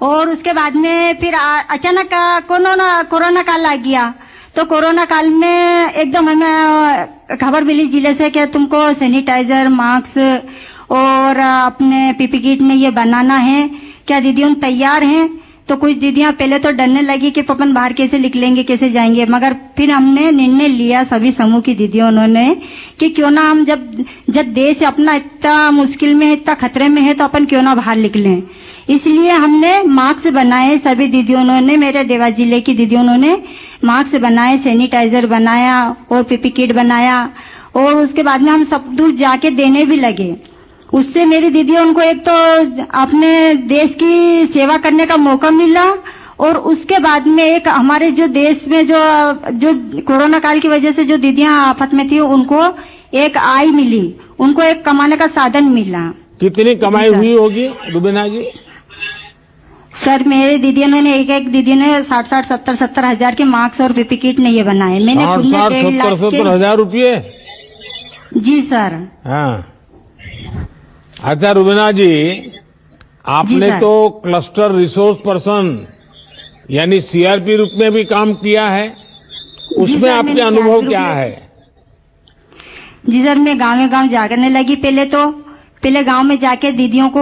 और उसके बाद में फिर अचानक कोरोना काल आ गया। तो कोरोना काल में एकदम हमें खबर मिली जिले से कि तुमको सैनिटाइजर, मास्क और अपने पीपी किट में ये बनाना है। क्या दीदियों तैयार हैं? तो कुछ दीदियां पहले तो डरने लगी कि अपन बाहर कैसे निकलेंगे, कैसे जाएंगे, मगर फिर हमने निर्णय लिया सभी समूह की दीदियों उन्होंने कि क्यों ना हम जब देश अपना इतना मुश्किल में, इतना खतरे में है, तो अपन क्यों ना बाहर निकलें। इसलिए हमने मास्क बनाए, सभी दीदियों ने, मेरे देवास जिले की दीदियों ने मास्क बनाए, सैनिटाइजर बनाया और पीपी किट बनाया। और उसके बाद में हम सब दूर जाके देने भी लगे। उससे मेरी दीदियों उनको एक तो अपने देश की सेवा करने का मौका मिला, और उसके बाद में एक हमारे जो देश में जो कोरोना काल की वजह से जो दीदियां आफत में थी, उनको एक आय मिली, उनको एक कमाने का साधन मिला। कितनी कमाई हुई होगी रुबीना जी? सर मेरे दीदियों ने एक दीदी ने 60-70 हजार के मास्क और पीपी किट ने ये बनाए। मैंने 60-70 हजार रुपये? जी सर। हाँ। अच्छा रुबीना जी, आपने तो क्लस्टर रिसोर्स पर्सन यानी सीआरपी रूप में भी काम किया है, उसमें आपके अनुभव क्या है? जी सर, मैं गाँव जागरने लगी। पहले गांव में जाके दीदियों को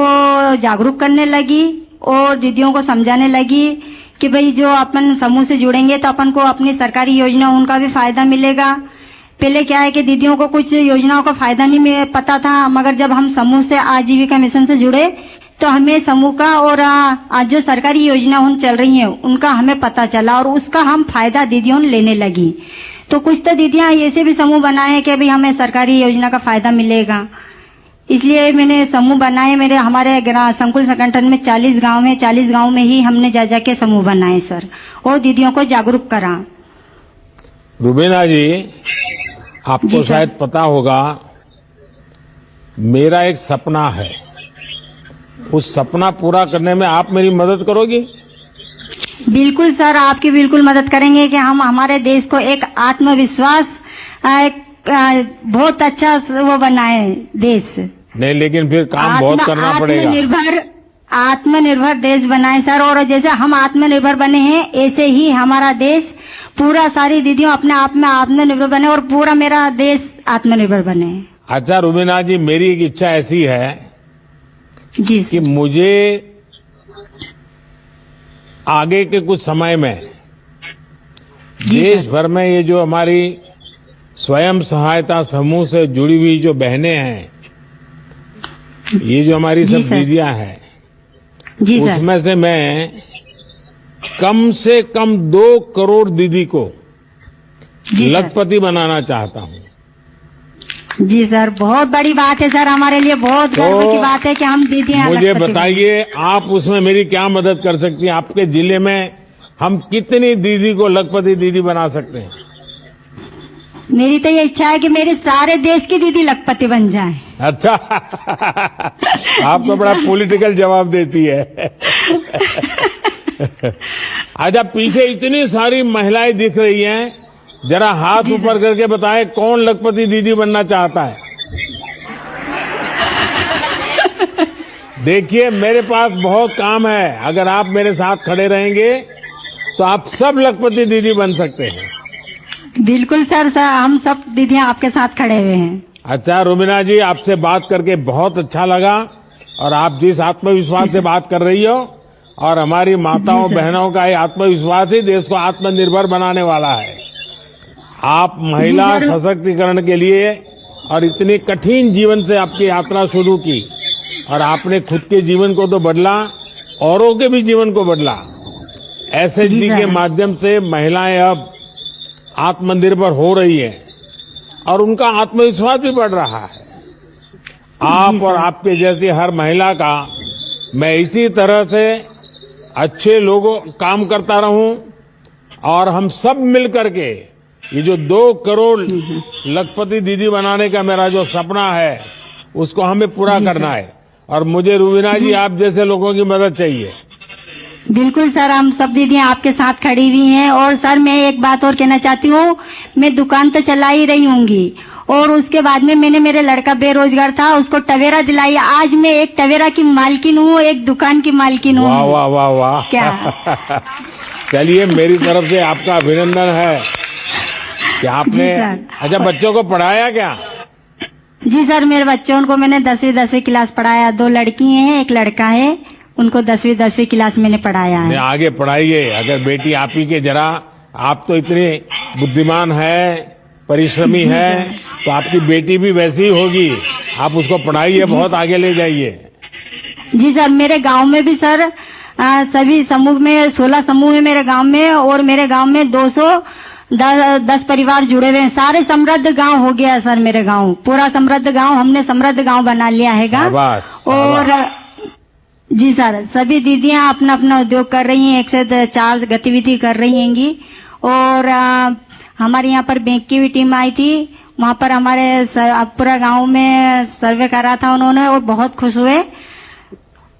जागरूक करने लगी और दीदियों को समझाने लगी कि भाई जो अपन समूह से जुड़ेंगे तो अपन को अपनी सरकारी योजना उनका भी फायदा मिलेगा। पहले क्या है कि दीदियों को कुछ योजनाओं का फायदा नहीं पता था, मगर जब हम समूह से आजीविका मिशन से जुड़े तो हमें समूह का और आज जो सरकारी योजना चल रही है उनका हमें पता चला, और उसका हम फायदा दीदियों लेने लगी। तो कुछ तो दीदियां ऐसे भी समूह बनाए कि भाई हमें सरकारी योजना का फायदा मिलेगा, इसलिए मैंने समूह बनाए। हमारे संकुल संगठन में 40 गांव है, 40 गांव में ही हमने जा के समूह बनाए सर, और दीदियों को जागरूक करा। रुबीना जी, आपको शायद पता होगा, मेरा एक सपना है, उस सपना पूरा करने में आप मेरी मदद करोगी? बिल्कुल सर, आपकी बिल्कुल मदद करेंगे कि हम हमारे देश को एक आत्मविश्वास बहुत अच्छा वो बनाए देश। नहीं, लेकिन फिर काम बहुत करना पड़ेगा। आत्मनिर्भर देश बनाए सर, और जैसे हम आत्मनिर्भर बने हैं ऐसे ही हमारा देश पूरा, सारी दीदियों अपने आप में आत्मनिर्भर बने और पूरा मेरा देश आत्मनिर्भर बने। अच्छा रुबीना जी, मेरी एक इच्छा ऐसी है जी कि मुझे आगे के कुछ समय में देश भर में ये जो हमारी स्वयं सहायता समूह से जुड़ी हुई जो बहनें हैं, ये जो हमारी सब दीदियां हैं, उसमें से मैं कम से कम 2 करोड़ दीदी को लखपति बनाना चाहता हूं। जी सर, बहुत बड़ी बात है सर, हमारे लिए बहुत गर्व की बात है कि हम दीदियां। मुझे बताइए, आप उसमें मेरी क्या मदद कर सकती हैं? आपके जिले में हम कितनी दीदी को लखपति दीदी बना सकते हैं? मेरी तो ये इच्छा है कि मेरे सारे देश की दीदी लखपति बन जाए। अच्छा आप तो बड़ा पॉलिटिकल जवाब देती है। अच्छा, पीछे इतनी सारी महिलाएं दिख रही हैं, जरा हाथ ऊपर करके बताएं कौन लखपति दीदी बनना चाहता है? देखिए, मेरे पास बहुत काम है, अगर आप मेरे साथ खड़े रहेंगे तो आप सब लखपति दीदी बन सकते हैं। बिल्कुल सर, हम सब दीदियां आपके साथ खड़े हुए हैं। अच्छा रुबीना जी, आपसे बात करके बहुत अच्छा लगा, और आप जिस आत्मविश्वास से बात कर रही हो, और हमारी माताओं बहनों का ये आत्मविश्वास ही देश को आत्मनिर्भर बनाने वाला है। आप महिला सशक्तिकरण के लिए और इतनी कठिन जीवन से आपकी यात्रा शुरू की, और आपने खुद के जीवन को तो बदला, औरों के भी जीवन को बदला। एसएचजी के माध्यम से महिलाएं अब आत्मनिर्भर हो रही है और उनका आत्मविश्वास भी बढ़ रहा है। आप और आपके जैसी हर महिला का मैं इसी तरह से अच्छे लोगों काम करता रहूं, और हम सब मिलकर के ये जो 2 करोड़ लखपति दीदी बनाने का मेरा जो सपना है उसको हमें पूरा करना है। और मुझे रुबीना जी आप जैसे लोगों की मदद चाहिए। बिल्कुल सर, हम सब दीदियां आपके साथ खड़ी हुई हैं। और सर मैं एक बात और कहना चाहती हूँ, मैं दुकान तो चला ही रही हूँगी और उसके बाद में मैंने, मेरे लड़का बेरोजगार था, उसको टवेरा दिलाई। आज मैं एक टवेरा की मालकिन हूँ, एक दुकान की मालकिन हूँ। वाह वाह वाह वाह क्या? चलिए, मेरी तरफ से आपका अभिनंदन है कि आपने। जी सर। अच्छा, बच्चों को पढ़ाया क्या? जी सर, मेरे बच्चों को मैंने 10वीं क्लास पढ़ाया। 2 लड़की हैं, 1 लड़का है। उनको 10वीं क्लास मैंने पढ़ाया नहीं, है। आगे पढ़ाइए। अगर बेटी आप ही के जरा, आप तो इतनी बुद्धिमान है, परिश्रमी जी है, सर। तो आपकी बेटी भी वैसी ही होगी। आप उसको पढ़ाइए, बहुत आगे ले जाइए। जी सर, मेरे गांव में भी सर सभी समूह में 16 समूह है मेरे गांव में, और मेरे गांव में 210 परिवार जुड़े हुए हैं। सारे समृद्ध गांव हो गया है सर, मेरे गांव पूरा समृद्ध गांव, हमने समृद्ध गांव बना लिया है। शाबाश, और जी सर, सभी दीदियां अपना अपना उद्योग कर रही हैं, 1 से 4 गतिविधि कर रही हैंगी। और हमारे यहाँ पर बैंक की भी टीम आई थी, वहाँ पर हमारे पूरा गांव में सर्वे करा था उन्होंने, और बहुत खुश हुए।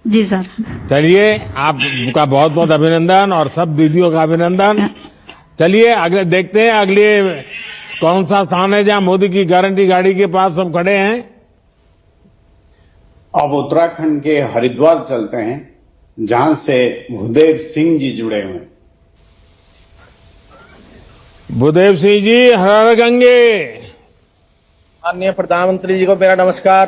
जी सर। चलिए, आपका बहुत बहुत अभिनंदन और सब दीदियों का अभिनंदन। चलिए, अगले देखते हैं, अगले कौन सा स्थान है जहां मोदी की गारंटी गाड़ी के पास सब खड़े हैं। अब उत्तराखंड के हरिद्वार चलते हैं, जहां से भूदेव सिंह जी जुड़े हुए हैं। भूदेव सिंह जी, हर हर गंगे। माननीय प्रधानमंत्री जी को मेरा नमस्कार।